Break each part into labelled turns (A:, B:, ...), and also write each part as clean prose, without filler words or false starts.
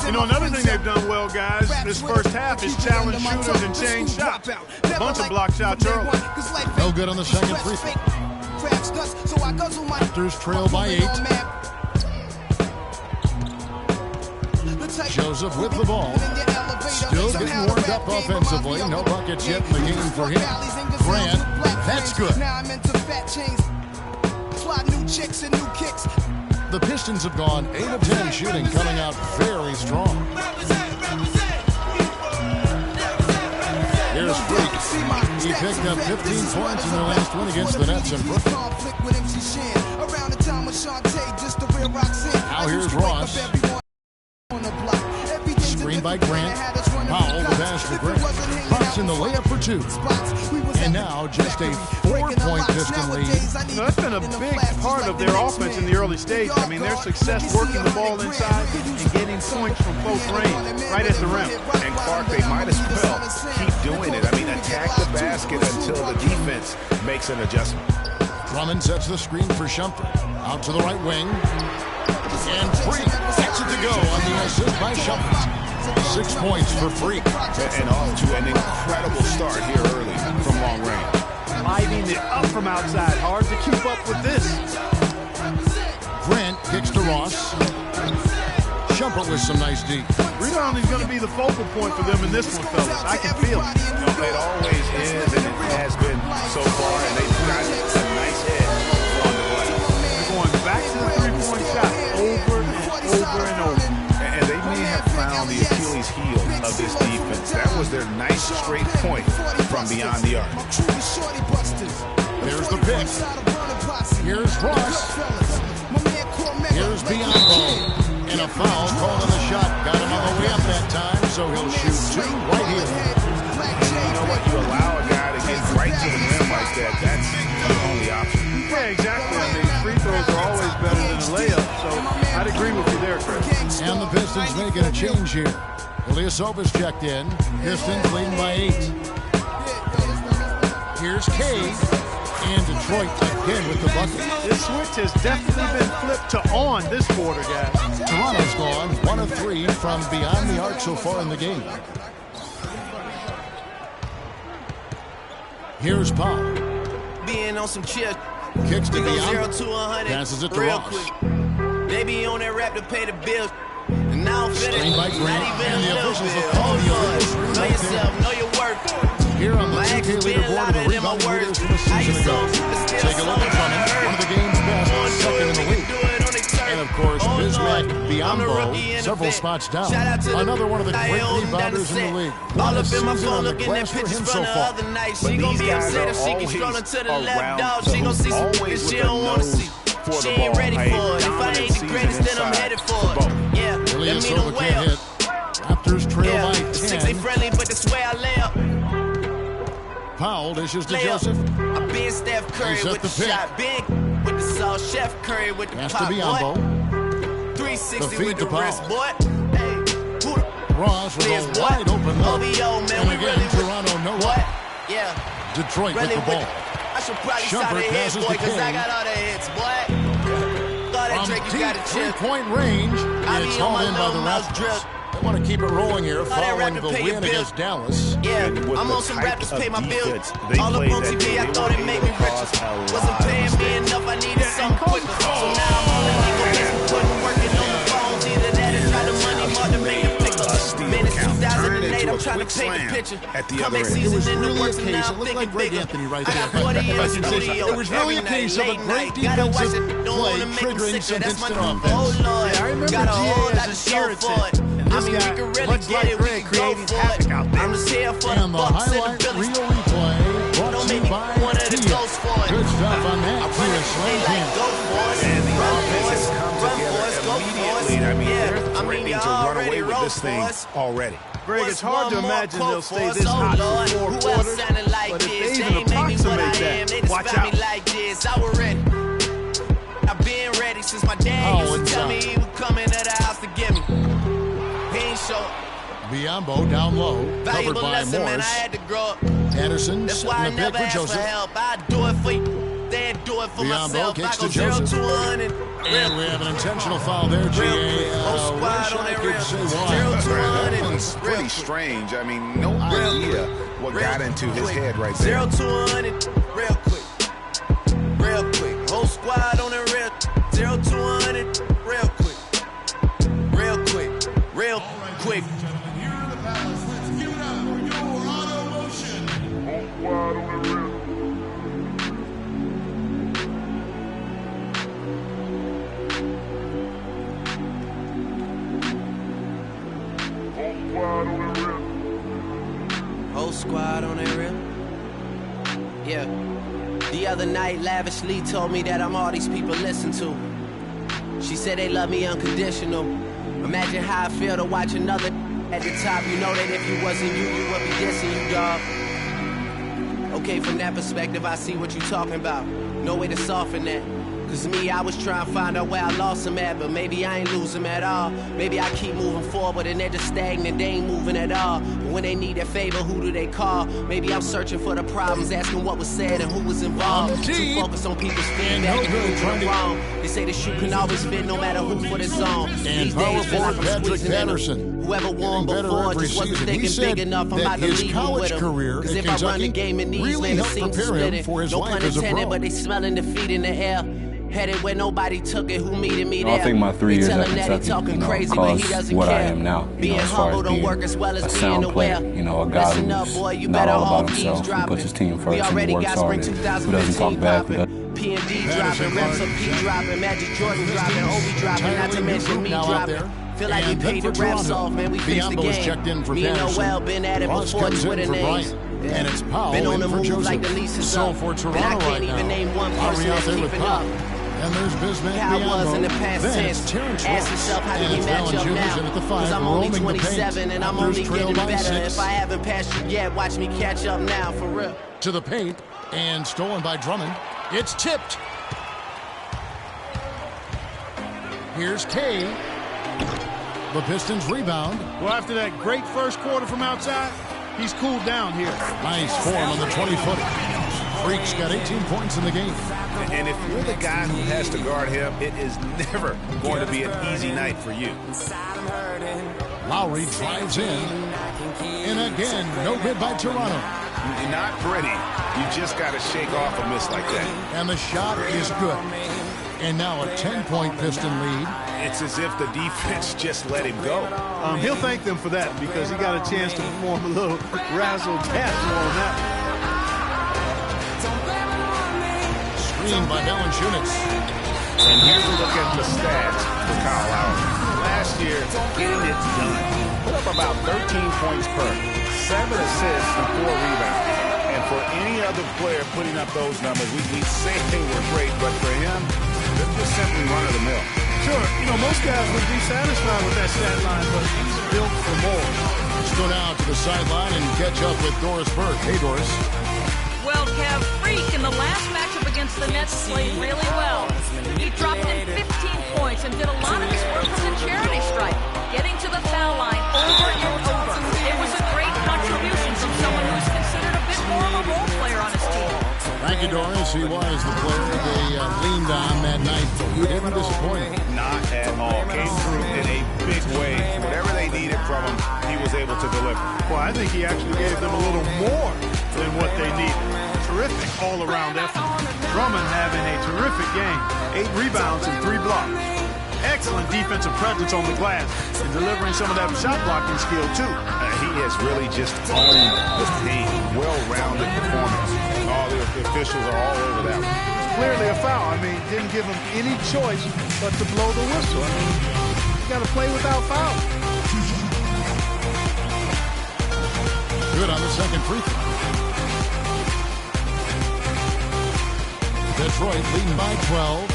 A: You know, another thing they've done well, guys, this first half is challenge shooters and change shots. A bunch of block shots early.
B: No good on the second free throw. Raptors trail by 8. Joseph with the ball. Still getting warmed up offensively. No buckets yet in the game for him. Grant, that's good. The Pistons have gone 8 of 10 shooting, coming out very strong. Here's Freak. He picked up 15 points in their last win against the Nets in Brooklyn. Now here's Ross. Screen by Grant. Powell, the pass to Grant. Pops in the layup for 2. And now just a 4-point Piston lead.
A: You know, that's been a big part of their offense in the early stage. I mean, their success working the ball inside and getting points from close range, right at the rim.
C: And Clark, they might as well keep doing it. I mean, attack the basket until the defense makes an adjustment.
B: Drummond sets the screen for Shumpert. Out to the right wing. And Freak gets it to go on the assist by Shumpert. 6 points for Freak.
C: And off to an incredible start here early from long range.
A: Lighting it up from outside. Hard to keep up with this.
B: Grant kicks to Ross. Shumpert with some nice D.
A: Rebounding is going to be the focal point for them in this one, fellas. I can feel it.
C: It always is, and it has been so far, and they've got a nice head on the play.
A: They're going back to the three-point shot over and over and over.
C: And they may have found the Achilles heel of this defense. That was their nice straight point from beyond the arc.
B: There's the pick. Here's Ross. Here's Biombo. And a foul called on the shot. Got him on the way up that time, so he'll shoot 2 right here.
C: You know what? You allow a guy to get right to the rim like that. That's the only option.
A: Yeah, exactly. I mean, free throws are always better than a layup, so I'd agree with you there, Chris.
B: And the Pistons making a change here. Ilyasova's checked in. Pistons leading by 8. Here's Cade. And Detroit again with the bucket.
A: This switch has definitely been flipped to on this quarter, guys.
B: Toronto's gone 1 of 3 from beyond the arc so far in the game. Here's Powell.
D: Being on some chill.
B: Kicks to Biombo.
D: 0 to 100.
B: Passes it to
D: real
B: Ross.
D: quick. They be on that rap to pay the bills. And now I'm
B: Screen by Grant. And the officials will call the illegal
D: Know yourself, know your worth.
B: Here on the 2K leaderboard of the rebound leaders from a season ago. Take a look at Drummond, one of the game's best, second in the league. And of course, Bismack Biyombo, several spots down. Another one of the great rebounders in the league. What a season on the glass for him so far.
C: But these guys are always around the hoop, always with a nose for the ball.
D: Ready for it. If I ain't the greatest, then I'm headed for it. Yeah, let me know
B: Ilyasova can't hit. Raptors trail by 10.
D: 6 ain't friendly, but that's where I lay up.
B: Powell dishes to Joseph.
D: I've been Steph Curry
B: He's at
D: with
B: the
D: the
B: pick.
D: shot, big with the salt, Chef Curry with the
B: Has to
D: pop,
B: be
D: boy.
B: Biombo.
D: 360
B: The feed
D: with
B: to
D: the
B: Powell.
D: wrist, boy. Hey, who the
B: Ross with
D: Liz,
B: a
D: boy?
B: wide open look.
D: OVO, man,
B: And
D: we
B: again,
D: really
B: Toronto no
D: what?
B: up.
D: Yeah.
B: Detroit
D: Really
B: with the ball.
D: I should probably
B: Shumpert
D: sign a hit,
B: passes
D: boy,
B: to
D: because I
B: Cade.
D: got all the hits, boy. Thought that
B: From
D: Drake, you
B: deep
D: got a chip.
B: three-point range,
D: I
B: it's
D: be on
B: hauled
D: my
B: in by the
D: little mouse
B: Raptors.
D: drip.
B: They want to keep it rolling here
D: that
B: following
D: rap
B: the
D: to pay your
B: win
D: bills.
B: against Dallas.
D: Yeah,
C: And with
D: I'm
C: the
D: on some
C: type
D: rap to pay
C: of
D: my bills.
C: defense they
D: All up
C: played
D: on
C: that
D: TV,
C: day,
D: I
C: they
D: thought
C: were
D: it made
C: able
D: me
C: to
D: richer.
C: cause a lot
D: Wasn't
C: of
D: paying me
C: mistakes.
D: enough, I needed something quicker. So now I'm on the legal list, putting working on the phones. Either that or try the money more to make it pick up. Man, it's 2008, I'm trying to paint the picture.
C: At the
D: Comeback
C: other end.
B: It was
D: season in the
B: really a
D: works, and
B: case,
D: now
B: it
D: I'm
B: looked
D: thinking
B: like Greg
D: bigger.
B: Anthony right
D: I got
B: there.
D: 40
B: If I
D: years
B: can
D: in
B: say so.
D: studio.
B: It was really a
D: Every
B: case
D: night,
B: of a
D: late
B: great
D: night. Gotta watch
B: defensive
D: it, don't
B: play
D: wanna make me
B: triggering
D: sicker.
B: some
D: That's my
B: instant
D: Oh
B: offense.
D: Lord,
A: Yeah, I remember
D: got a
A: GA
D: whole
A: as
D: lot
A: a
D: to show
A: irritant,
D: for it.
A: and
D: I
A: this
D: mean,
A: guy,
D: we can really
A: much
D: get
A: like
D: it.
A: Greg,
D: We can go
A: creating
D: for
A: havoc
D: it.
A: out there.
D: I'm just here for the
B: And the
D: Bucks and the
B: highlight
D: Billies.
B: reel replay brought
D: Don't
B: to you
D: make me
B: by
D: one of the
B: Kia.
D: ghosts for it.
B: Good stuff on that
D: I
B: Kia
D: run it,
B: slam
D: they like
B: jam.
D: go for it.
C: And the
D: Run
C: offense
D: for
C: has
D: it.
C: come
D: Run
C: together
D: for it. Go for
C: immediately.
D: it.
C: I mean,
D: Yeah,
C: they're
D: I mean,
C: threatening
D: you
C: to run
D: already
C: away with
D: wrote
C: this thing
D: for us.
C: already.
A: Greg, it's hard to
D: One more
A: imagine they'll
D: quote
A: stay
D: for
A: this
D: us,
A: hot
D: oh Lord.
A: for 4
D: Who else
A: quarters.
D: sounded like
A: But if
D: this?
A: they
D: They
A: even
D: ain't made me what
A: approximate
D: I am.
A: that,
D: They just
A: watch
D: found
A: out.
D: me like this. I was ready. I've been ready since my dad
B: Oh,
D: used to tell me
B: inside.
D: he would come into the house to get me. He ain't show
B: Biombo down low, covered
D: valuable
B: by
D: lesson, man. I
B: Morris.
D: had to grow up.
B: Anderson
D: That's why I
B: setting the pick
D: never
B: for
D: ask for
B: Joseph.
D: help. I do it for you. They do do it for
B: Biombo
D: myself.
B: kicks
D: I go
B: to
D: 0
B: Joseph.
D: to 100.
B: And we have an intentional foul there, GA.
D: Whole squad on that
B: Wish I
D: real.
B: could say
D: 0
B: why.
D: to
C: That
D: 100.
C: one's pretty strange. I mean, no idea what got into his head right there.
D: 0 to 100. Real quick. Real quick. Whole squad on that real. 0 to 100. Real quick. Real quick. Real quick. Whole squad on that real. Yeah. The other night, Lavishly told me that I'm all these people listen to. She said they love me unconditional. Imagine how I feel to watch another at the top. You know that if you wasn't you, you would be dissing you, dog. Okay, from that perspective, I see what you talking about. No way to soften that. Cause me, I was trying to find out where I lost them at, but maybe I ain't lose them at all. Maybe I keep moving forward and they're just stagnant, they ain't moving at all. But when they need a favor, who do they call? Maybe I'm searching for the problems, asking what was said and who was involved. Too focused on people's feedback and who went wrong. They say the shoe can always fit no matter who for the zone. These days feel like I'm squeezing in them. Whoever won before just wasn't thinking big enough. I'm about to leave you with them. Cause if I run the game in these, man, it seems to split it. No pun intended, but they smelling defeat in the air. Headed where nobody took it, who meted me there.
E: I think my 3 years at Kentucky,
D: crazy, but he doesn't
E: what
D: care.
E: I am now.
D: Being
E: As far
D: humble
E: as
D: don't work as well as
E: a
D: being
E: sound
D: aware.
E: player, a guy
D: Listen up,
E: who's
D: boy, you
E: not
D: better
E: all
D: off
E: about himself, who puts his team
D: We
E: first and
D: already
E: works
D: got
E: hard,
D: spring
E: and who doesn't talk
D: 2018
E: back.
D: dropping. P&D dropping, Reps of P dropping, Magic Jordan dropping, Obi dropping, not to mention me dropping. Feel like we paid the raps off, man, we fixed the game. Me and Noel been at it before Twitter names.
B: And it's Powell
D: Been on the
B: in for
D: move
B: Joseph.
D: like the lease is
B: So
D: up.
B: for Toronto
D: And I can't
B: right
D: even
B: now,
D: name one person
B: Lowry out
D: that's
B: there with
D: keeping
B: Powell.
D: up.
B: And there's Bismack
D: How I was in the
B: Biombo.
D: past
B: Then
D: tense.
B: it's Terrence
D: Ask
B: Ross.
D: yourself, how do
B: And
D: we
B: it's
D: match up
B: Valanciunas in
D: now?
B: at the 5,
D: Cause I'm only
B: roaming the paint.
D: 27 and I'm only
B: Trail
D: getting
B: by
D: better.
B: 6.
D: If I haven't passed you yet, watch me catch up now, for real.
B: To the paint and stolen by Drummond. It's tipped. Here's Kay. The Pistons rebound.
A: Well, after that great first quarter from outside, he's cooled down here.
B: Nice form on the 20-footer. Freak's got 18 points in the game.
C: And if you're the guy who has to guard him, it is never going to be an easy night for you.
B: Lowry drives in. And again, no good by Toronto.
C: Not pretty. You just got to shake off a miss like that.
B: And the shot is good. And now a 10-point Piston lead.
C: It's as if the defense just let him go.
A: He'll thank them for that because he got a chance to perform a little razzle-dazzle on that.
B: Screened by Valanciunas.
C: And here's a look at the stats for Kyle Lowry. Last year, getting it done. Put up about 13 points per, 7 assists, and 4 rebounds. And for any other player putting up those numbers, we'd say they were great, but for him, they're just simply run-of-the-mill.
A: Sure, most guys would be satisfied with that stat line, but he's built for more.
B: Let's go now to the sideline and catch up with Doris Burke. Hey, Doris.
F: Well, Kev, Freak in the last matchup against the Nets played really well. He dropped in 15 points and did a lot of his work from the charity stripe, getting to the foul line over and over. It was a great contribution from someone who's considered a bit more of a role player on his team.
B: Thank you, Doris. He was the player they leaned on that night. You didn't disappoint.
C: Not at all. Came through in a big way. Whatever they needed from him, he was able to deliver.
A: Well, I think he actually gave them a little more than what they needed. Terrific all-around effort. Drummond having a terrific game. 8 rebounds and 3 blocks. Excellent defensive presence on the glass and delivering some of that shot blocking skill, too.
C: He has really just owned the team. Well-rounded performance. All the officials are all over that one.
A: It's clearly a foul. Didn't give him any choice but to blow the whistle. You got to play without foul.
B: Good on the second free throw. Detroit leading by 12.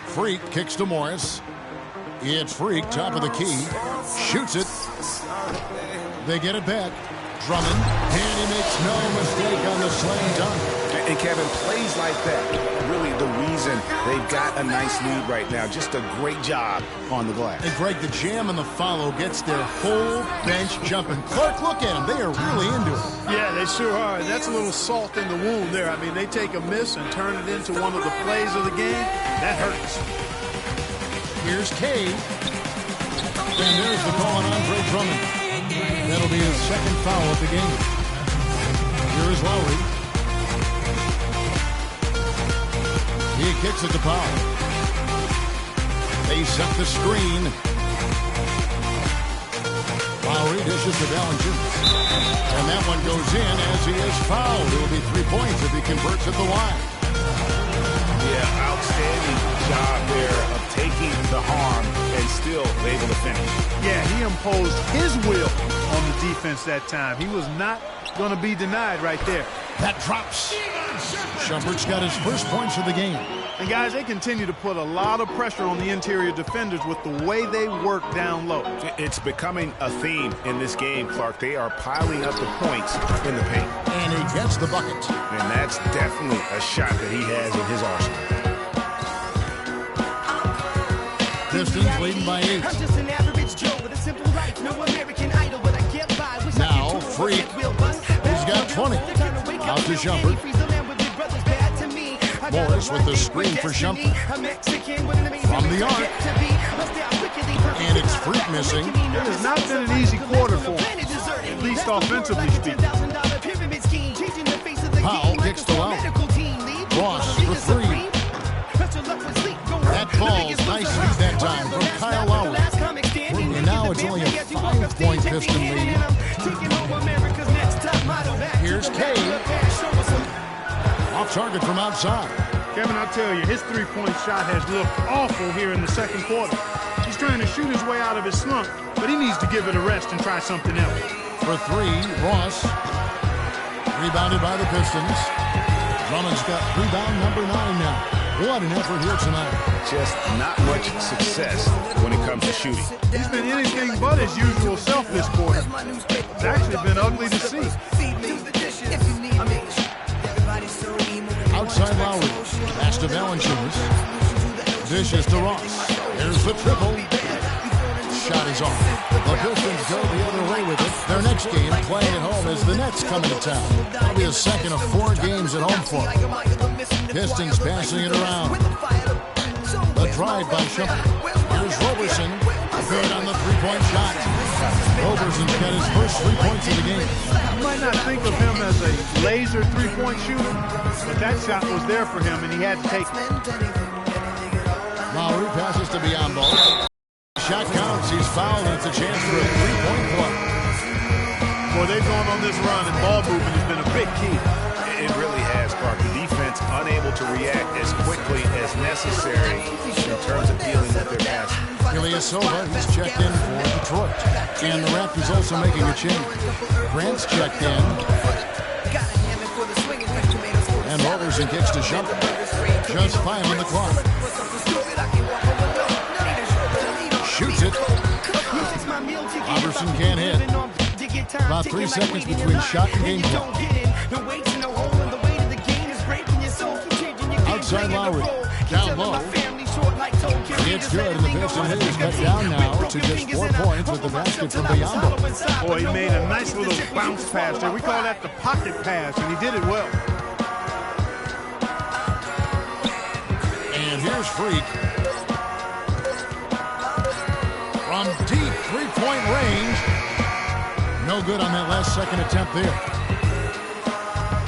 B: Freak kicks to Morris. It's Freak, top of the key. Shoots it. They get it back. Drummond. And he makes no mistake on the slam dunk.
C: And Kevin, plays like that, really the reason they've got a nice lead right now. Just a great job on the glass.
B: And Greg, the jam and the follow gets their whole bench jumping. Clark, look at them. They are really into it.
A: Yeah, they sure are. That's a little salt in the wound there. I mean, they take a miss and turn it into one of the plays of the game. That hurts.
B: Here's Cade. And there's the call on Andre Drummond. That'll be his second foul of the game. Here is Lowry. He kicks it to Powell. They set the screen. Lowry dishes to Valanciunas. And that one goes in as he is fouled. It will be 3 points if he converts at the line.
C: Yeah, outstanding job there of taking the harm and still able to finish.
A: Yeah, he imposed his will on the defense that time. He was not going to be denied right there.
B: That drops. Shumpert's got his first points of the game.
A: And guys, they continue to put a lot of pressure on the interior defenders with the way they work down low.
C: It's becoming a theme in this game, Clark. They are piling up the points in the paint.
B: And he gets the bucket.
C: And that's definitely a shot that he has in his arsenal.
B: Pistons leading by 8. Now, Freak. He's got 20. Out to Shumpert. Morris with the screen for Shumpert. From the arc. And it's Freak missing.
A: It has not been an easy quarter for him, at least offensively speaking.
B: Powell kicks to Lowry. Ross for 3. That falls. Nice feed that time from Kyle Lowry. And now it's only a 5-point Piston lead. Here's Cade. Off target from outside.
A: Kevin, I'll tell you, his three-point shot has looked awful here in the second quarter. He's trying to shoot his way out of his slump, but he needs to give it a rest and try something else.
B: For 3, Ross. Rebounded by the Pistons. Drummond's got rebound number 9 now. What an effort here tonight.
C: Just not much success when it comes to shooting.
A: He's been anything but his usual self this quarter. It's actually been ugly to see.
B: Outside Lowry. Pass to Valanciunas. Dishes to Ross. There's the triple. Shot is off. The Pistons go the other way with it. Their next game playing at home as the Nets come into town. That'll be a second of 4 games at home for them. Pistons passing it around. The drive by Shumpert. Here's Roberson. Good on the 3-point shot. Roberson's got his first 3 points of the game.
A: You might not think of him as a laser 3-point shooter, but that shot was there for him, and he had to take it.
B: Lowry passes to Biyombo. Shot counts. He's fouled, and it's a chance for a 3-point play.
A: Boy, they've gone on this run, and ball movement has been a big key.
C: It really has, Clark. The defense unable to react as quickly as necessary in terms of dealing with their passing.
B: Ilyasova, he's checked in for Detroit. And the Raptors also making a change. Grant's checked in. And Roberson kicks to Shumpert. Just 5 on the clock. Shoots it. Roberson can't hit. About 3 seconds between shot and game clock. Outside Lowry. Down low. It's good, and the Pistons is cut down now to just 4 points with the basket from Biyombo.
A: Boy, he made a nice little bounce pass there. We call that the pocket pass, and he did it well.
B: And here's Freak. From deep 3-point range. No good on that last second attempt there.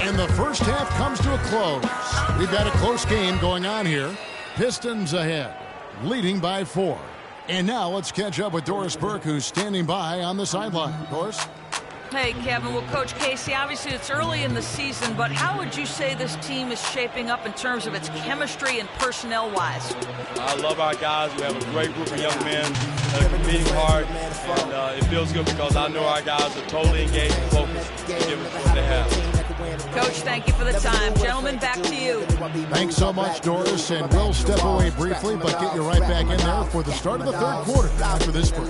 B: And the first half comes to a close. We've got a close game going on here. Pistons ahead, leading by 4. And now let's catch up with Doris Burke, who's standing by on the sideline. Doris?
F: Hey, Kevin. Well, Coach Casey, obviously it's early in the season, but how would you say this team is shaping up in terms of its chemistry and personnel-wise?
G: I love our guys. We have a great group of young men that are competing hard, and it feels good because I know our guys are totally engaged and focused to give us what they have.
F: Coach, thank you for the time. Gentlemen, back to you.
B: Thanks so much, Doris, and we'll step away briefly, but get you right back in there for the start of the third quarter after this break.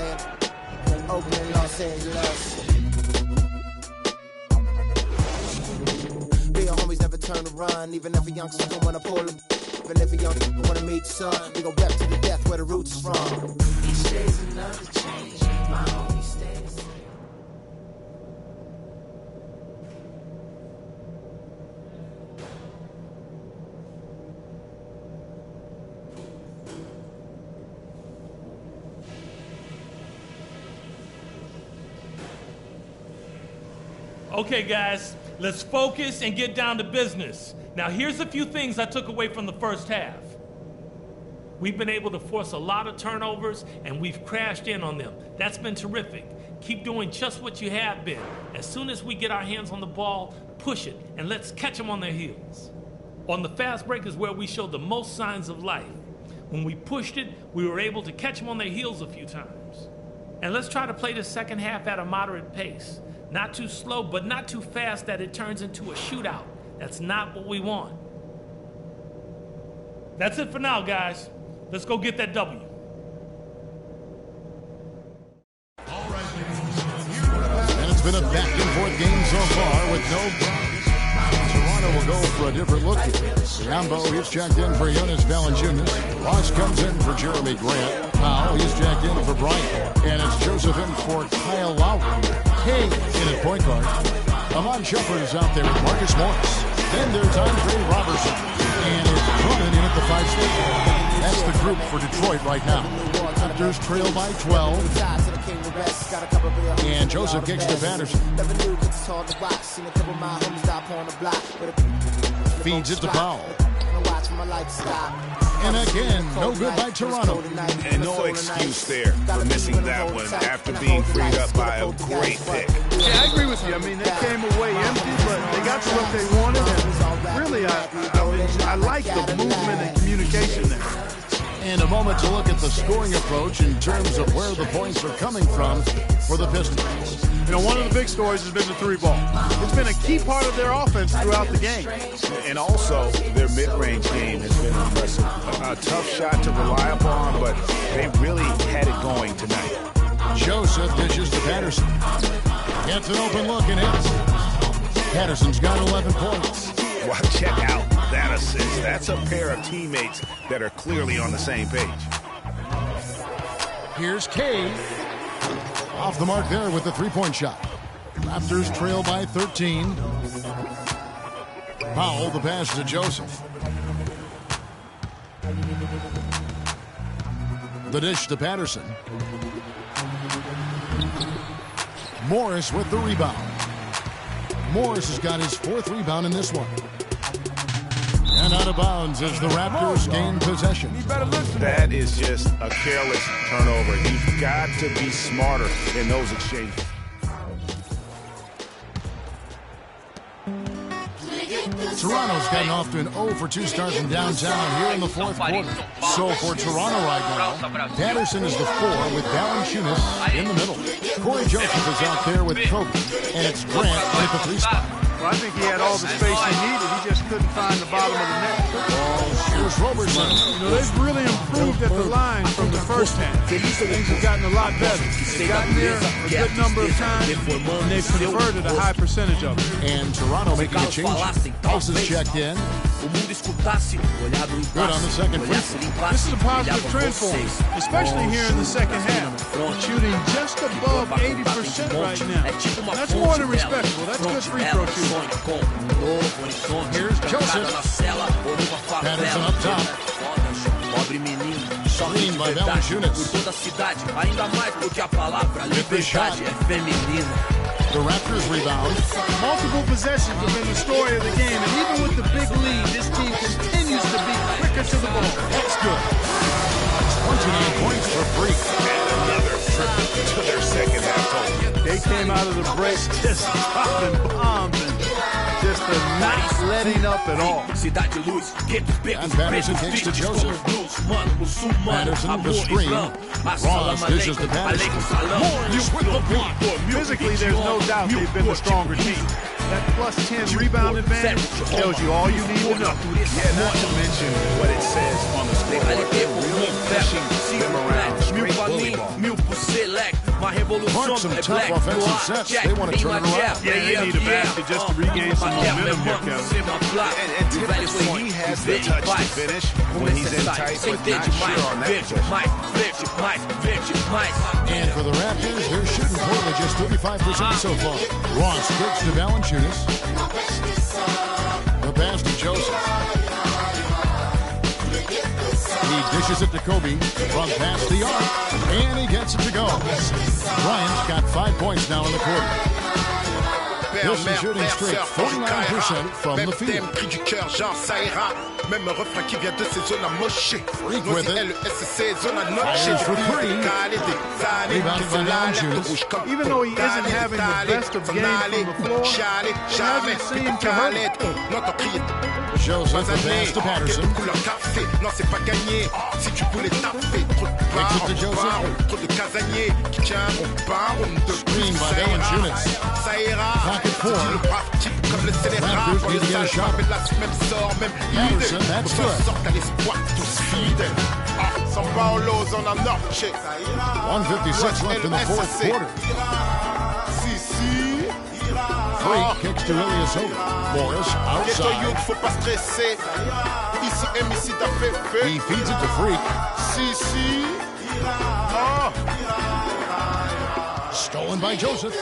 H: Real homies never turn to run, even if a youngster don't wanna pull them. Even if a youngster don't wanna meet the sun, we gon' rep to the death where the roots is from. Each day's another change, my homie stays.
I: Okay, guys, let's focus and get down to business. Now, here's a few things I took away from the first half. We've been able to force a lot of turnovers, and we've crashed in on them. That's been terrific. Keep doing just what you have been. As soon as we get our hands on the ball, push it, and let's catch them on their heels. On the fast break is where we showed the most signs of life. When we pushed it, we were able to catch them on their heels a few times. And let's try to play the second half at a moderate pace. Not too slow, but not too fast that it turns into a shootout. That's not what we want. That's it for now, guys. Let's go get that W.
B: And it's been a back-and-forth game so far with no... Toronto will go for a different look here. Biombo, he's checked in for Jonas Valanciunas. Ross comes in for Jeremy Grant. Powell, he's checked in for Bryant. And it's Joseph in for Kyle Lowry. Kay in at point guard. Amon Shumpert is out there with Marcus Morris. Then there's Andre Robertson. And it's Drummond in at the 5 spot. That's the group for Detroit right now. Raptors trail by 12. And Joseph kicks to Patterson. Feeds it to Powell. And again, no good by Toronto.
C: And no excuse there for missing that one after being freed up by a great pick.
A: Yeah, I agree with you. I mean, they came away empty, but they got to what they wanted. And really, I like the movement and communication there.
B: And a moment to look at the scoring approach in terms of where the points are coming from for the Pistons.
A: You know, one of the big stories has been the 3-ball. It's been a key part of their offense throughout the game.
C: And also, their mid-range game has been impressive. A tough shot to rely upon, but they really had it going tonight.
B: Joseph dishes to Patterson. Gets an open look and hits. Patterson's got 11 points.
C: Well, check out that assist. That's a pair of teammates that are clearly on the same page.
B: Here's Kay. Off the mark there with the 3-point shot. Raptors trail by 13. Powell, the pass to Joseph. The dish to Patterson. Morris with the rebound. Morris has got his 4th rebound in this one. And out of bounds as the Raptors gain possession.
C: That is just a careless turnover. You've got to be smarter in those exchanges.
B: Toronto's gotten off to an 0-for-2 start from downtown here in the 4th quarter. So for Toronto right now, Patterson is the 4 with Valanciunas in the middle. Corey Joseph is out there with Kobe. And it's Grant at the 3 spot.
A: Well, I think he had all the space he needed. He just couldn't find the bottom of the net.
B: Here's Robertson.
A: You know, they've really improved at the line from the first half. Things have gotten a lot better. They've gotten there a good number of times, and they've converted a high percentage of it.
B: And Toronto making a change. House is checked in. Good on the second free throw.
A: This is a positive trend for him, especially here in the second half. Shooting just above 80% right now. That's more than respectable. That's good free throw shooting.
B: Here's Joseph. Patterson up top. Screen by Valanciunas. Hit the shot. The Raptors rebound.
A: Multiple possessions have been the story of the game, and even with the big lead, this team continues to be quicker to the ball.
B: That's good. 29 points for Freak.
C: And another trip to their second half total.
A: They came out of the break just dropping bombs and just not letting up at all.
B: And Patterson kicks to Joseph. Patterson the screen. Ross dishes to Patterson. Morris with the block.
A: Physically, there's no doubt they've been the stronger team. That plus 10 rebound advantage tells you all you need to know.
C: Yeah, not to mention what it says on the scoreboard. They're really pushing them around. Straight bully ball.
B: Mark some tough offensive sets. They want to turn it around.
A: Yeah, they need a basket just to regain some momentum here, Kevin.
C: And typically he has the touch to finish when he's in tight, but not sure on that possession.
B: And for the Raptors, they're shooting poorly, just 35% so far. Ross kicks to Valanciunas. The pass to Joseph. He dishes it to Kobe from past the arc, and he gets it to go. Bryant's got 5 points now in the quarter. This is shooting straight 49% from the field. Freak with it. Fires for three. Rebounded by Valanciunas.
A: Even though he isn't having the best of games from the floor, it hasn't seemed to hurt.
B: Joseph the pass to Patterson. Kicks it to Joseph. Screen by Valanciunas. Pocket four. Raptors need to get a shot. Patterson, that's good. 1:56 left in the fourth quarter. Freak kicks to Ilyasova. Morris outside. He feeds it to Freak. Stolen by Joseph.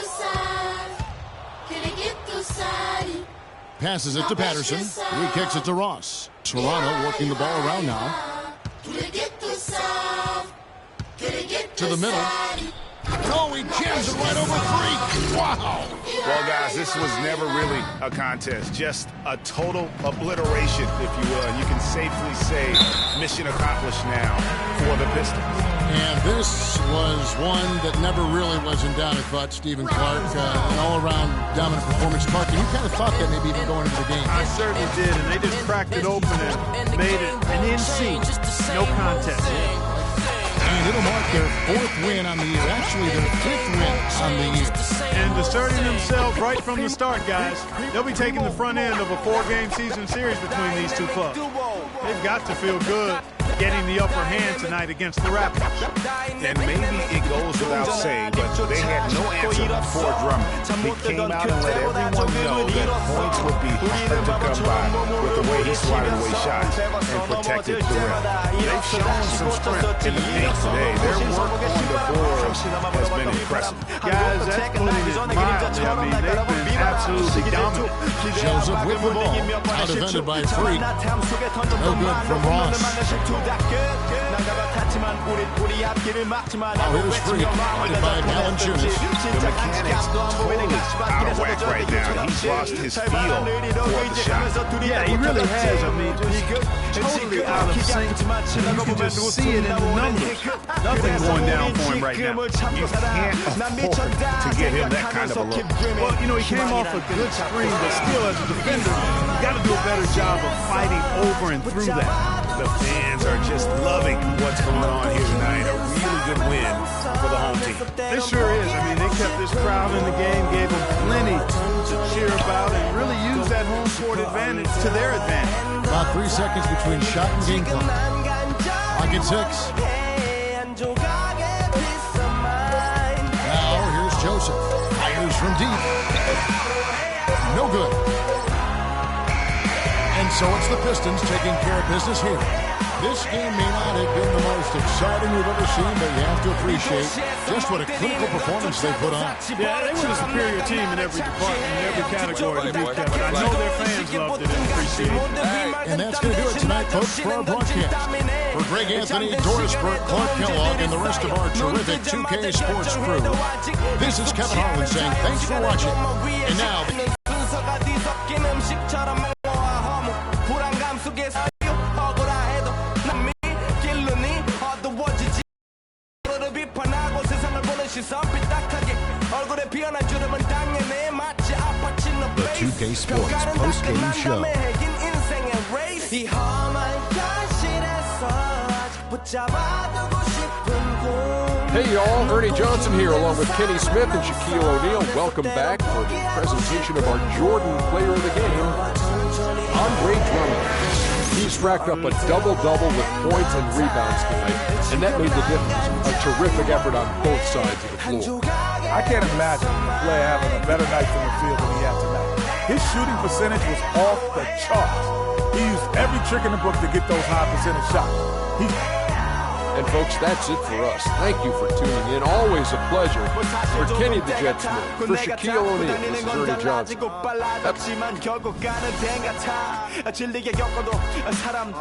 B: Passes it to Patterson. He kicks it to Ross. Toronto working the ball around now. To the middle. No, he jams it right over Freak. Wow.
C: Well, guys, this was never really a contest. Just a total obliteration, if you will. And you can safely say mission accomplished now for the Pistons.
B: And this was one that never really was in doubt, I thought, Stephen Clark. An all-around dominant performance. Clark, and you kind of thought that maybe even going into the game.
A: I certainly did, and they just cracked it open and made it an NC. No contest.
B: And it'll mark their fourth win on the year. Actually, their fifth win on the year.
A: And asserting themselves right from the start, guys. They'll be taking the front end of a 4-game season series between these two clubs. They've got to feel good getting the upper hand tonight against the Raptors.
C: And maybe it goes without saying, but they had no answer for Drummond. He came out and let everyone know that points would be hard to come by with the way he swatted away shots and protected the rim. They've shown some strength in the paint today. Their work on the boards has been impressive.
A: Guys, that's putting it mildly. I mean, they've been absolutely dominant.
B: Joseph with the ball. Out defended by Freak. No good from Ross. Oh, here's Freak. Guarded by Valanciunas.
C: The mechanics totally out of whack right now. He's lost his feel for the shot.
A: Yeah, he really has. I mean, just totally out of sync. You can just see it in the numbers. Nothing going down for him right now.
C: You can't afford to get him that kind of a look.
A: Well, you know, he came off a good screen, but still, as a defender, you got to do a better job of fighting over and through that.
C: The fans are just loving what's going on here tonight. A really good win for the home team.
A: It sure is. I mean, they kept this crowd in the game, gave them plenty to cheer about, and really used that home court advantage to their advantage.
B: About 3 seconds between shot and game clock. Clock at 6. Now, here's Joseph. Fires from deep. No good. And so it's the Pistons taking care of business here. This game may not have been the most exciting we've ever seen, but you have to appreciate just what a clinical performance they put on.
A: Yeah, they were a superior team in every department, in every category to beat Kevin. I know their fans loved it and appreciated it.
B: And that's going to do it tonight, folks, for our broadcast. For Greg Anthony, Doris Burke, Clark Kellogg, and the rest of our terrific 2K Sports crew, this is Kevin Harlan saying thanks for watching. And now... The 2K Sports post-game show.
J: Hey y'all, Ernie Johnson here along with Kenny Smith and Shaquille O'Neal. Welcome back for the presentation of our Jordan Player of the Game, Andre Drummond.
B: He's
J: Bruce racked up a double-double with points and rebounds tonight, and that made the difference. A terrific effort on both sides of the floor.
C: I can't imagine a player having a better night from the field than he had tonight. His shooting percentage was off the charts. He used every trick in the book to get those high percentage shots.
J: And folks, that's it for us. Thank you for tuning in. Always a pleasure. For Kenny the Jet Smith, for Shaquille O'Neal, this is Ernie Johnson.
K: 질리게 겪어도 사랑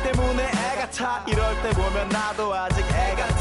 K: 때문에 애가 타. 이럴 때 보면 나도 아직 애가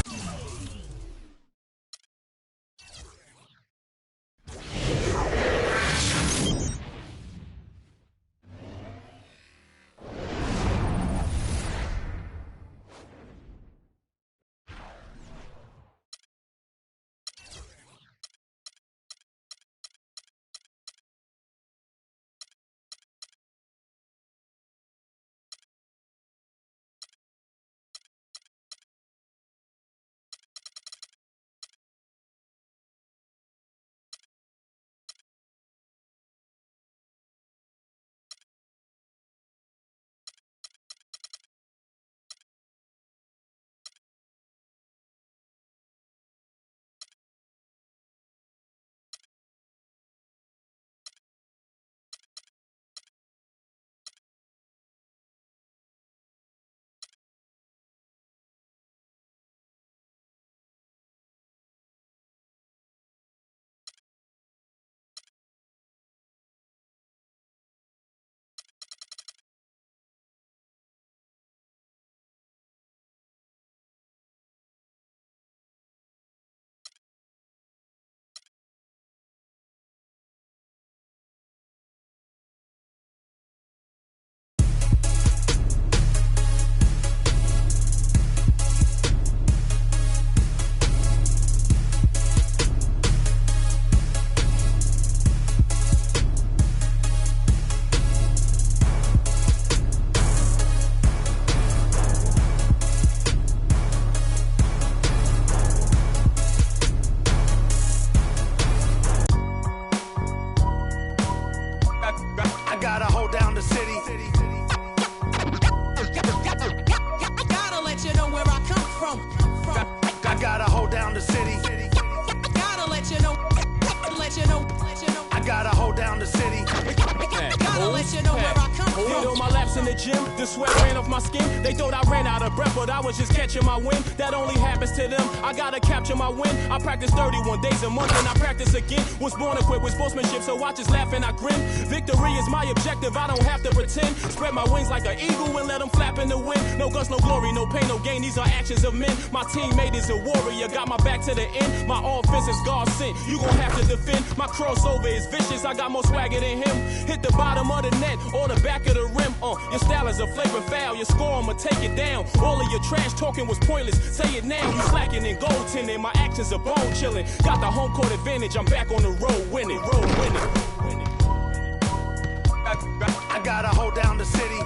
L: The sweat ran off my skin. They thought I ran out of breath, but I was just catching my wind. That only happens to them. I gotta capture my win. I practice 31 days a month and I practice again. Was born equipped with sportsmanship, so I just laugh and I grin. Victory is my objective, I don't have to pretend. Spread my wings like an eagle and let them flap in the wind. No guts, no glory, no pain, no gain. These are actions of men. My teammate is a warrior, got my back to the end. My offense is God sent. You gon' have to defend. My crossover is vicious, I got more swagger than him. Hit the bottom of the net or the back of the rim. Your style is a flavor foul. Your score, I'ma take it down. All of your trash talking was pointless. Say it now. You slacking in goaltending. My actions are bone chilling. Got the home court advantage. I'm back on the road winning.
K: I gotta hold down the city.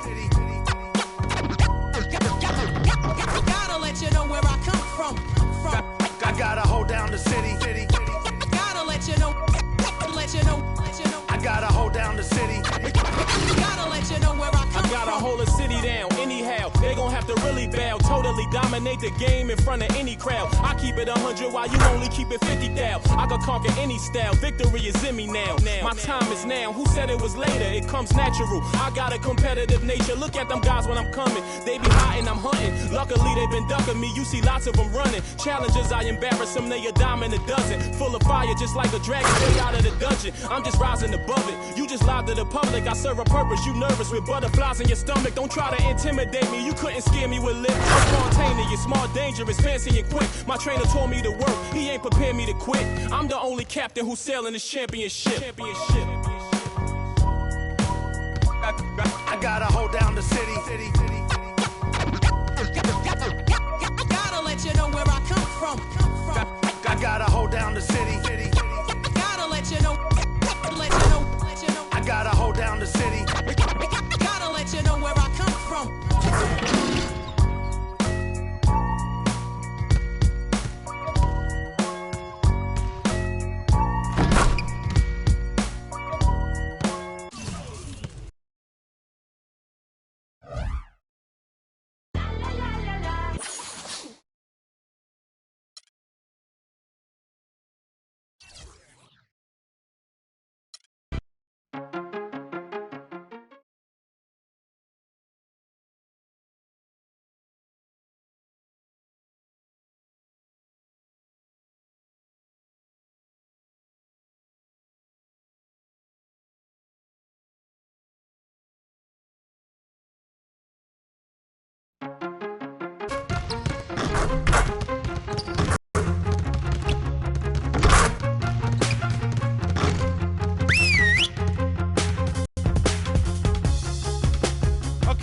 K: Gotta let you know where I come from. I gotta hold down the city. Gotta let you know. I gotta hold down the city. Gotta let you know where I come from.
L: I gotta hold a city down. Anyhow, they gon' have to really bow. Totally dominate the game in front of any crowd. I keep it 100 while you only keep it 50 thou. I could conquer any style. Victory is in me now. My time is now. Who said it was later? It comes natural. I got a competitive nature. Look at them guys when I'm coming. They be hiding, I'm hunting. Luckily they been ducking me. You see lots of them running. Challenges, I embarrass them. They a dime in a dozen. Full of fire just like a dragon straight out of the dungeon. I'm just rising above it. You just lied to the public. I serve a purpose. You nervous with butterflies in your stomach. Don't try to intimidate me. You couldn't scare me with lip. I'm spontaneous, smart, dangerous, fancy and quick. My trainer told me to work. He ain't prepared me to quit. I'm the only captain who's sailing this championship.
K: I gotta hold down the city. Gotta let you know where I come from. I gotta hold down the city. Gotta let you know. I gotta hold down the city. Gotta let you know where I come from.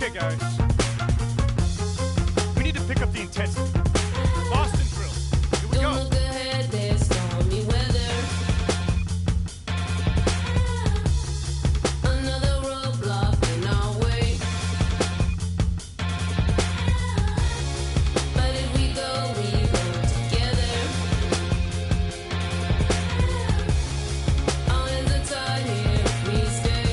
A: Okay, guys. We need to pick up the intensity. Boston drill. Here we go.
M: Look ahead, there's stormy weather. Another roadblock in our way. But if we go together. Our hands are tied here if we stay.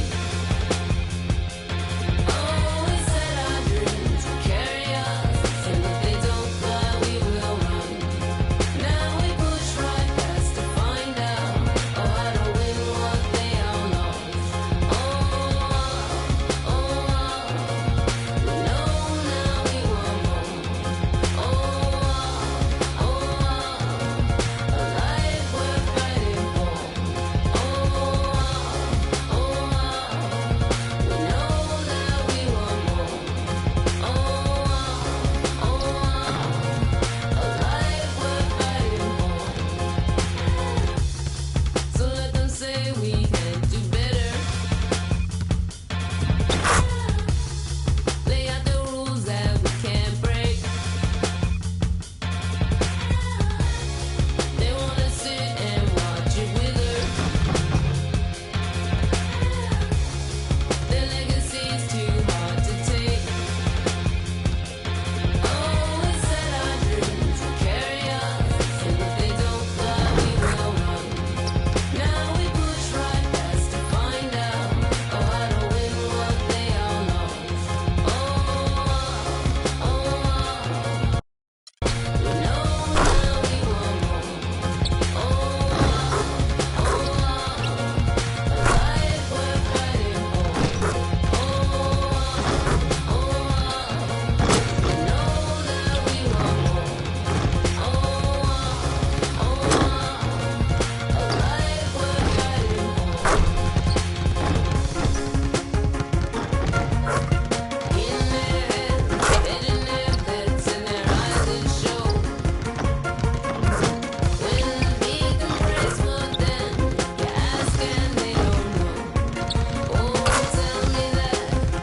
M: Oh, we said our dreams will carry us, and if they don't fly, we will run. Now we push right past to find out. Oh, how to win what they all lost. Oh, we know now we want more. Oh, a life worth fighting for. Oh, we know that we want more. Oh, a life worth fighting for. So let them say we can do better. Lay out the rules that we can't break. They wanna sit and watch it wither. Their legacy's too hard to take. Oh, we said our dreams will carry us, and if they don't fly, we will run. Now we push right past to find out. Oh, how to win what they all lost. Oh, we know now we want more. Oh, a life worth fighting for. Oh, we know that we want more. Oh, a life worth fighting for. In their heads, hidden their beds, and their eyes that show. When the beacon breaks, what then? You ask and they don't know. Oh, tell me that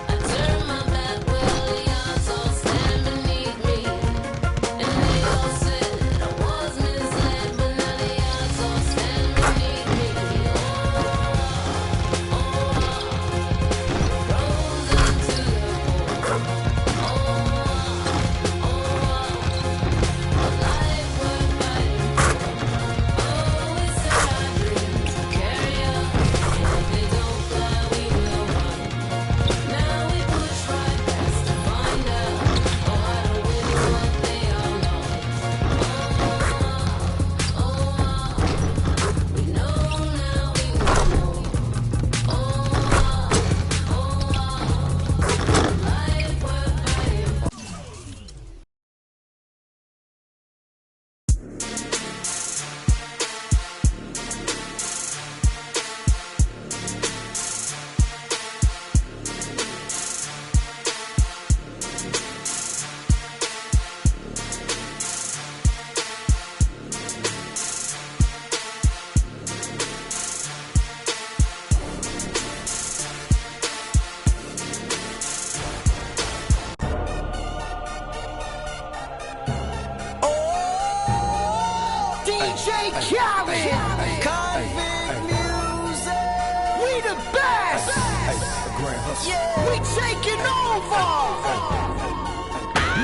M: I turn my back, well, the odds all stand beneath me. And they all said I was misled, but now the odds all stand beneath me. Frozen to the core. A life worth fighting for. Oh, we said our dreams will carry us, and if they don't fly, we will run. Now we push right past to find out. Oh, how to win what they all lost. We know now we want more. Oh, life worth fighting for.
K: DJ Khaled, Convict Music. We the best. Yeah, we taking over.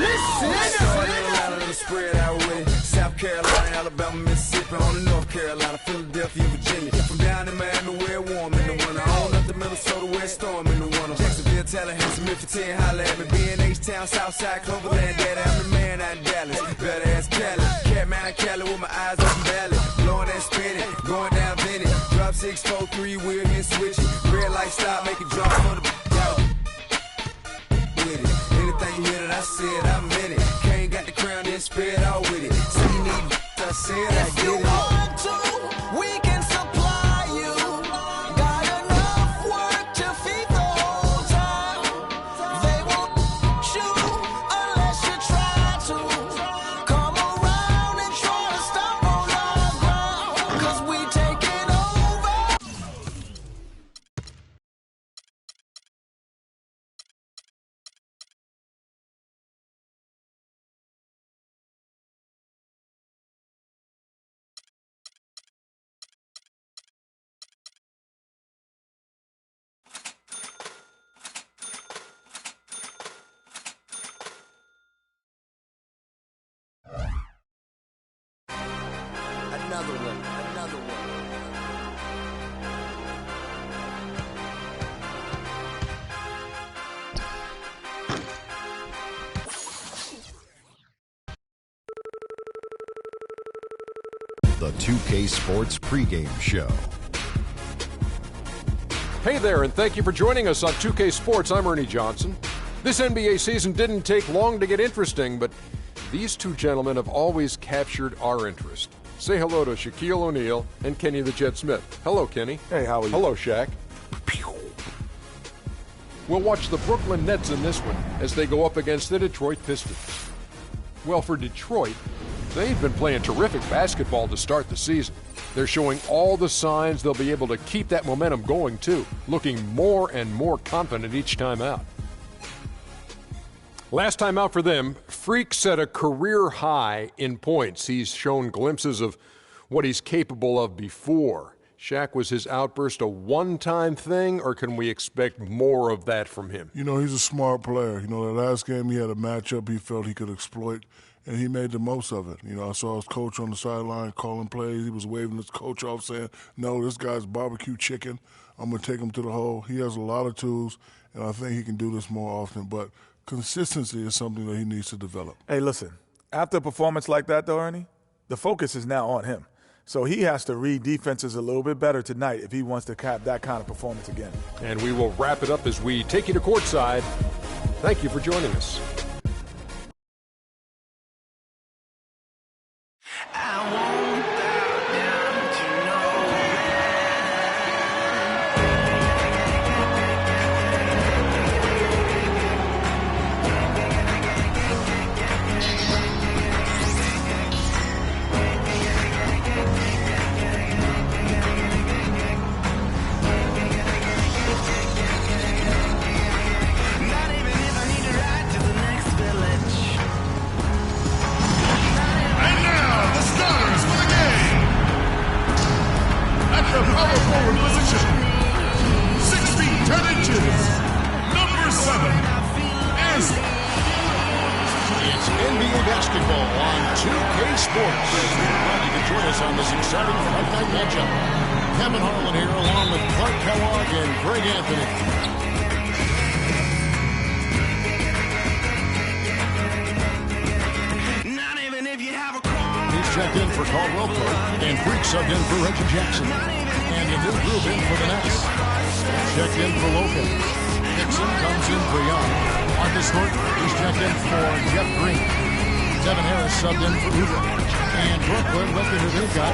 K: Listen.
N: Spread out with it. South Carolina, Alabama, Mississippi, on the North Carolina, Philadelphia, Virginia. From down in Miami, where it's warm in the winter. On up to Minnesota, where it's storm in the winter. Jacksonville, Tallahassee, Memphis, 10, holla at me. B&H-Town, Southside, Cloverland, Daddy, I'm the man out in Dallas. Better ass Cali. Catman Cali with my eyes open valley. Blowing and spinning, going down Vinny. Drop 6, 4, 3, wheel here switching. Red light stop, make it drop for the out. With it. Anything you hear that I said, I meant it. Can't got the crown, then spread out with it. See you need I said I get it.
H: another one, another one.
B: The 2K Sports pregame show.
J: Hey there, and thank you for joining us on 2K Sports. I'm Ernie Johnson. This NBA season didn't take long to get interesting, but these two gentlemen have always captured our interest. Say hello to Shaquille O'Neal and Kenny the Jet Smith. Hello, Kenny.
O: Hey, how are you?
J: Hello, Shaq. We'll watch the Brooklyn Nets in this one as they go up against the Detroit Pistons. Well, for Detroit, they've been playing terrific basketball to start the season. They're showing all the signs they'll be able to keep that momentum going, too, looking more and more confident each time out. Last time out for them, Freak set a career high in points. He's shown glimpses of what he's capable of before. Shaq, was his outburst a one-time thing, or can we expect more of that from him?
O: You know, he's a smart player. You know, the last game he had a matchup he felt he could exploit, and he made the most of it. You know, I saw his coach on the sideline calling plays. He was waving his coach off saying, no, this guy's barbecue chicken. I'm going to take him to the hole. He has a lot of tools, and I think he can do this more often. But consistency is something that he needs to develop.
P: Hey, listen, after a performance like that, though, Ernie, the focus is now on him. So he has to read defenses a little bit better tonight if he wants to have that kind of performance again.
J: And we will wrap it up as we take you to courtside. Thank you for joining us.
B: Checked in for Caldwell Pope, and Freak subbed in for Reggie Jackson. And a new group in for the Nets. Checked in for Lopez. Dixon comes in for Young. Marcus Thornton, he's checked in for Jeff Green. Devin Harris subbed in for Udoka. And Brooklyn, look at who they've got.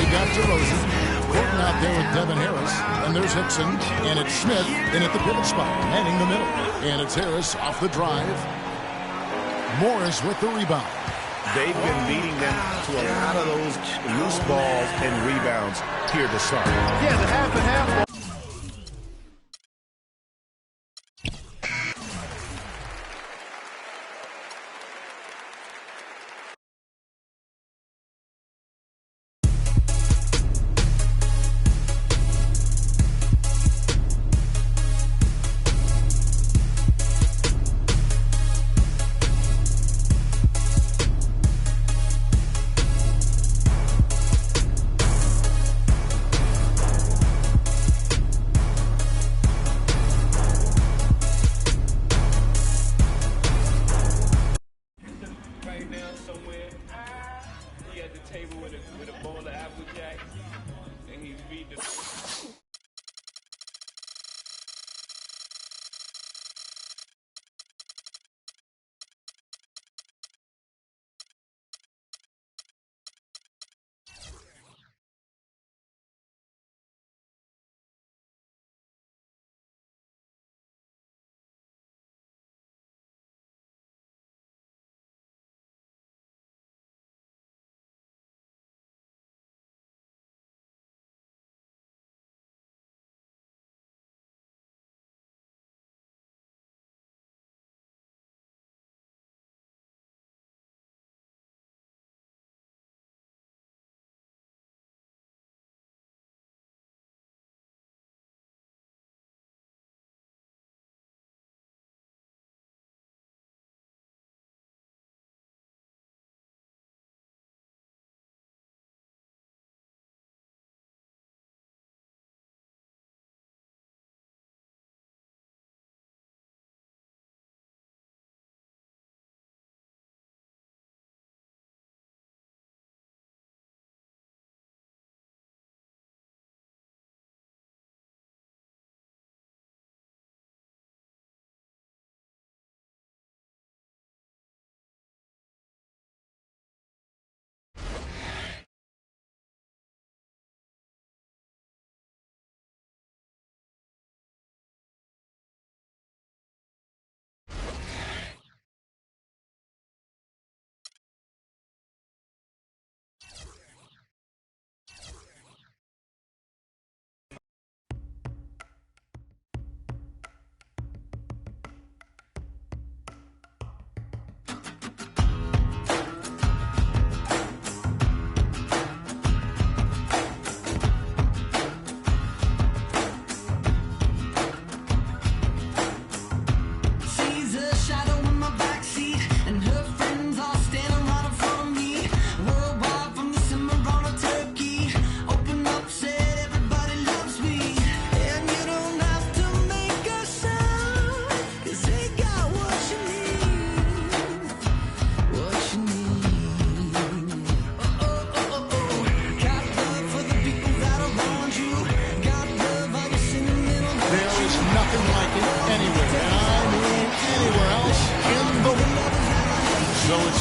B: We've got DeRozan. Gordon out there with Devin Harris. And there's Hickson. And it's Smith in at the pivot spot, manning the middle. And it's Harris off the drive. Morris with the rebound.
C: They've been beating them to a lot of those loose balls and rebounds here to start.
A: Yeah, the half and half.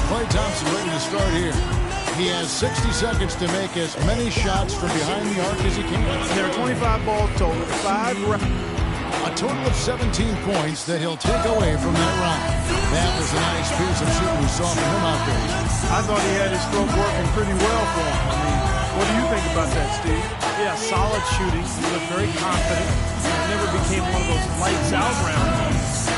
B: Klay Thompson ready to start here. He has 60 seconds to make as many shots from behind the arc as he can.
A: There are 25 balls total, 5 rounds.
B: A total of 17 points that he'll take away from that round. That was a nice piece of shooting we saw from him out there.
A: I thought he had his stroke working pretty well for him. I mean, what do you think about that, Steve?
Q: Yeah, solid shooting. He looked very confident. It never became one of those lights out rounds.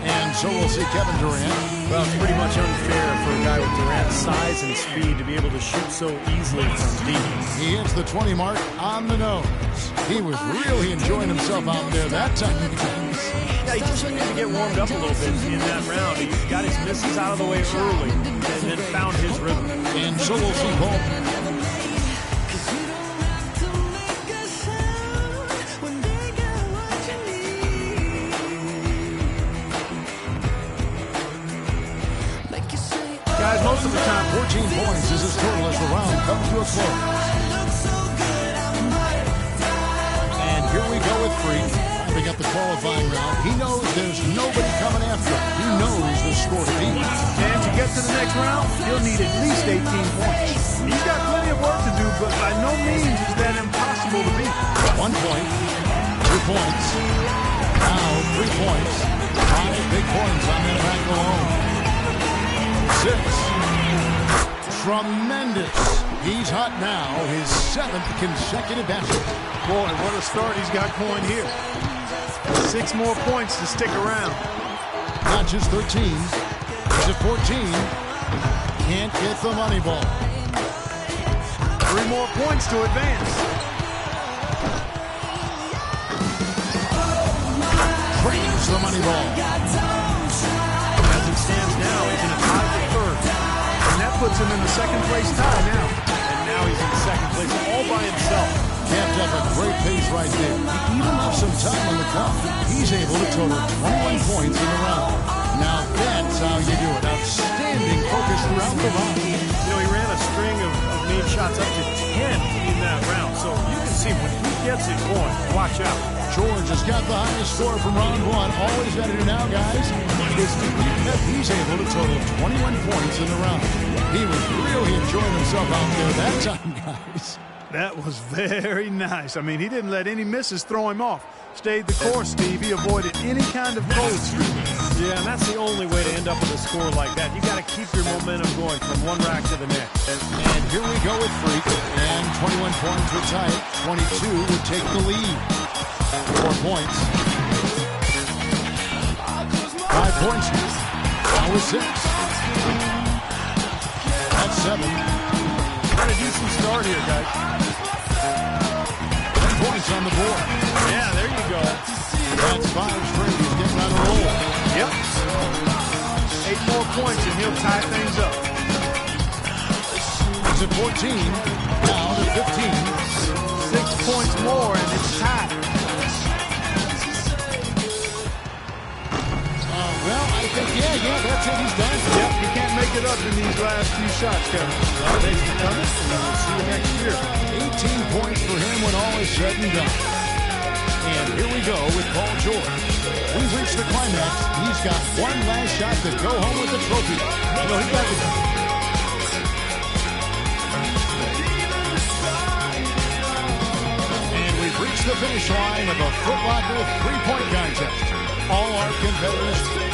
B: And so we'll see Kevin Durant.
Q: Well, it's pretty much unfair for a guy with Durant's size and speed to be able to shoot so easily from deep.
B: He hits the 20 mark on the nose. He was really enjoying himself out there that time.
Q: Yeah, he just needed to get warmed up a little bit in that round. He got his misses out of the way early and then found his rhythm.
B: And so we'll see Paul.
A: Guys, most of the time,
B: 14 points is his total as the round comes to a close. And here we go with Freak, wrapping up the qualifying round. He knows there's nobody coming after him. He knows the score to beat.
A: And to get to the next round, he'll need at least 18 points. He's got plenty of work to do, but by no means is that impossible to beat.
B: 1 point, 2 points, now 3 points. 5 big points on that rack alone. 6. Tremendous. He's hot now. His 7th consecutive basket.
A: Boy, what a start he's got going here. 6 more points to stick around.
B: Not just 13. He's at 14. Can't get the money ball.
A: 3 more points to advance.
B: Trains the money ball.
Q: As it stands now, he's in a tie for third.
A: And that puts him in the second place tie now.
Q: And now he's in second place all by himself.
B: Kept up a great pace right there. He even left some time on the clock. He's able to total 21 points in the round. Now that's how you do it. Outstanding focus throughout the round.
Q: You know, he ran a string of made shots up to 10 in that round. So you can see when he gets it going, watch out.
B: George has got the highest score from round 1. Always ready to now, guys. He's able to total 21 points in the round. He was really enjoying himself out there that time, guys.
A: That was very nice. I mean, he didn't let any misses throw him off. Stayed the course, Steve. He avoided any kind of cold streak.
Q: Yeah, and that's the only way to end up with a score like that. You got to keep your momentum going from one rack to the next.
B: And here we go with Freak. And 21 points would tie it. 22 would take the lead. 4 points. 5 points. Now with 6. That's 7.
Q: Got a decent start here, guys.
B: 10 points on the board.
Q: Yeah, there you go.
B: That's 5 straight. He's getting on a roll.
A: Yep. 8 more points and he'll tie things up.
B: He's at 14. Now to 15.
A: 6 points more and it's tied.
B: Well, I think, yeah, that's it. He's done.
A: Yep, he can't make it up in these last few shots, Kevin.
B: Well, thanks for coming. We'll see you next year. 18 points for him when all is said and done. And here we go with Paul George. We've reached the climax. He's got one last shot to go home with the trophy. You know, he's got the... And we've reached the finish line of a Foot Locker 3-point contest. All our competitors...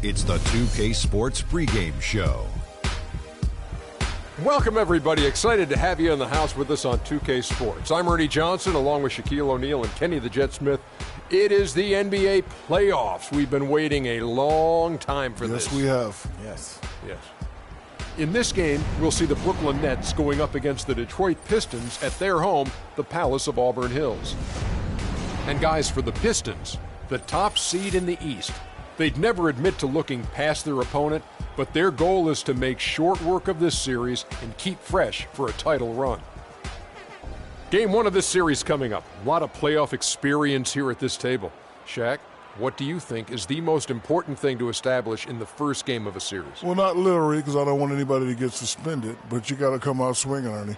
R: It's the 2K Sports pregame show.
J: Welcome, everybody. Excited to have you in the house with us on 2K Sports. I'm Ernie Johnson, along with Shaquille O'Neal and Kenny the Jet Smith. It is the NBA playoffs. We've been waiting a long time for this.
O: Yes, we have.
P: Yes.
J: Yes. In this game, we'll see the Brooklyn Nets going up against the Detroit Pistons at their home, the Palace of Auburn Hills. And guys, for the Pistons, the top seed in the East, they'd never admit to looking past their opponent, but their goal is to make short work of this series and keep fresh for a title run. Game 1 of this series coming up. A lot of playoff experience here at this table. Shaq, what do you think is the most important thing to establish in the first game of a series?
O: Well, not literally, because I don't want anybody to get suspended, but you got to come out swinging, Ernie.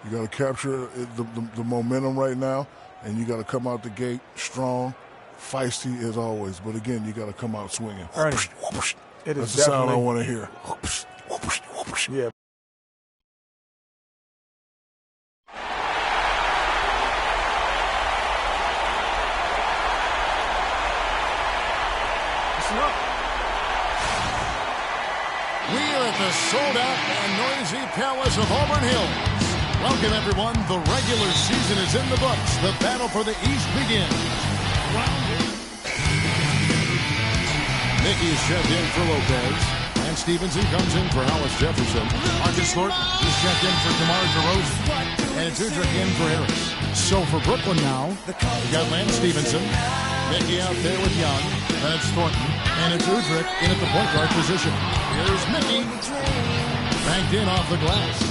O: You got to capture the momentum right now, and you got to come out the gate strong, feisty as always. But again, you got to come out swinging.
P: Ernie, it is
O: That's the sound I want to hear.
P: Yeah.
B: We are at the sold-out and noisy Palace of Auburn Hills. Welcome, everyone. The regular season is in the books. The battle for the East begins. Mickey's checked in for Lopez. And Stevenson comes in for Hollis Jefferson. Marcus Thornton, he's checked in for DeMar DeRozan. And it's Udrich in for Harris. So for Brooklyn now, we got Lance Stevenson. Mickey out there with Young. Then it's Thornton. And it's Udrich in at the point guard position. Here's Mickey. Banked in off the glass.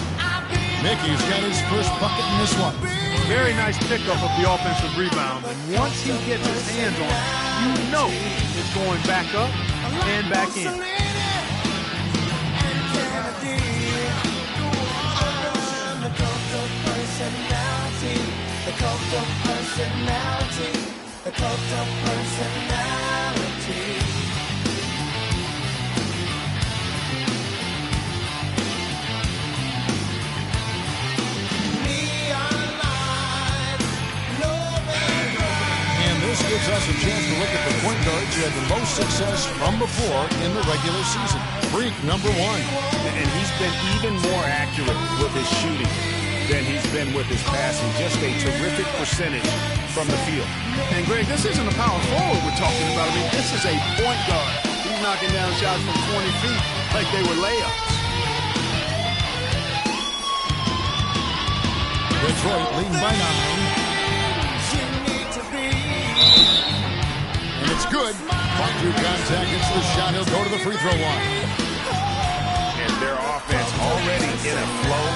B: Mickey's got his first bucket in this one.
A: Very nice pickup of the offensive rebound. And once he gets his hands on it, you know it's going back up and back in.
B: This gives us a chance to look at the point guards who had the most success from before in the regular season. Freak number 1.
C: And he's been even more accurate with his shooting than he's been with his passing. Just a terrific percentage from the field.
A: And Greg, this isn't a power forward we're talking about. I mean, this is a point guard. He's knocking down shots from 20 feet like they were layups.
B: Detroit leading by 9. And it's good. Caught through contact. It's the shot. He'll go to the free throw line.
C: And their offense already in a flow.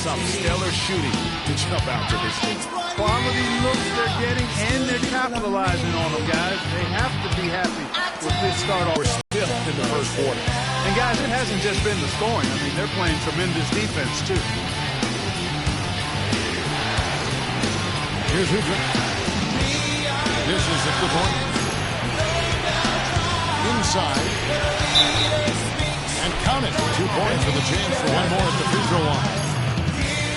C: Some stellar shooting to jump out to this team.
A: Quality looks they're getting, and they're capitalizing on them, guys. They have to be happy with this start off.
C: We're still in the first quarter.
A: And guys, it hasn't just been the scoring. I mean, they're playing tremendous defense, too.
B: Here's Udrich. This is at the point. Inside. And count it. 2 points with a chance for one more at the free throw line.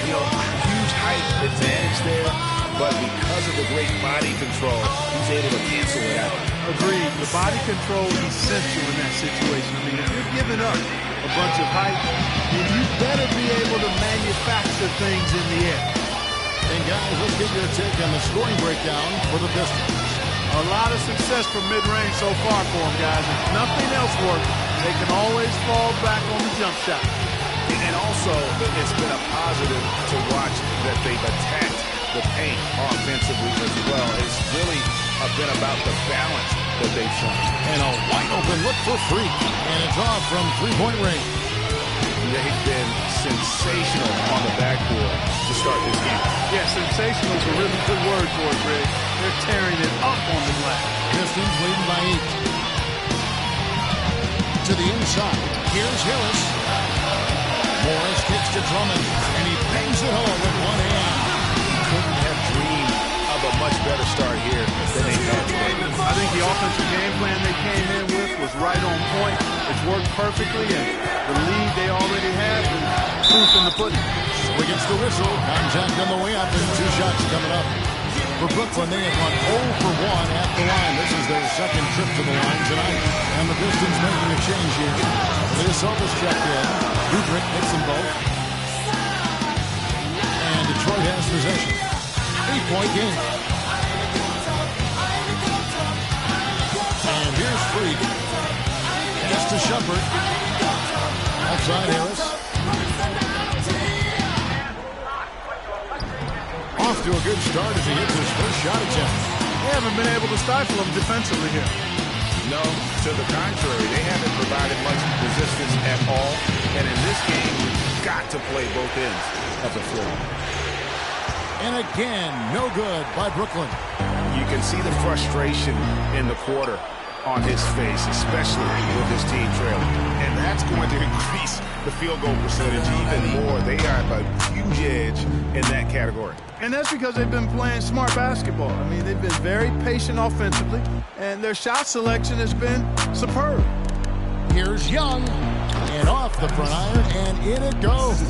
C: You know, huge height advantage there, but because of the great body control, he's able to cancel it out.
A: Agreed. The body control is essential in that situation. I mean, if you're giving up a bunch of height, then you better be able to manufacture things in the air.
B: And guys, let's get your take on the scoring breakdown for the Pistons.
A: A lot of success from mid-range so far for them, guys. If nothing else works, they can always fall back on the jump shot.
C: And also, it's been a positive to watch that they've attacked the paint offensively as well. It's really been about the balance that they've shown.
B: And a wide-open look for Freak. And it's off from three-point range.
C: They've been sensational on the backboard to start this game.
A: Yeah, sensational is a really good word for it, Greg. They're tearing it up on the glass.
B: Pistons leading by 8. To the inside. Here's Harris. Morris kicks to Drummond, and he bangs it home with one hand.
C: Couldn't have dreamed of a much better start here than they had today.
A: I think the offensive game plan they came in with was right on point. It's worked perfectly, and the lead they already have is proof in the pudding.
B: So against the whistle, contact on the way up, and 2 shots coming up. For Brooklyn, they have gone 0 for 1 at the line. This is their second trip to the line tonight. And the Pistons making a change here. Ilyasova's checked in. Udrich hits them both. And Detroit has possession. 8-point game. And here's Freak. Pass to Shumpert. Outside Harris. Off to a good start as he hits his first shot attempt.
A: They haven't been able to stifle him defensively here.
C: No, to the contrary, they haven't provided much resistance at all. And in this game, you've got to play both ends of the floor.
B: And again, no good by Brooklyn.
C: You can see the frustration in the quarter on his face, especially with his team trailing. And that's going to increase the field goal percentage even more. They have a huge edge in that category.
A: And that's because they've been playing smart basketball. I mean, they've been very patient offensively, and their shot selection has been superb.
B: Here's Young, and off the front iron, and in it goes.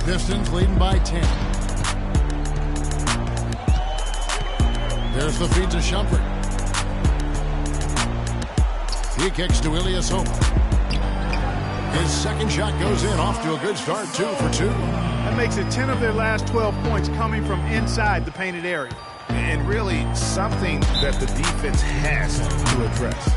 B: Pistons leading by 10. There's the feed to Shumpert. He kicks to Ilyasova. His second shot goes in, off to a good start, 2 for 2.
A: That makes it 10 of their last 12 points coming from inside the painted area.
C: And really something that the defense has to address.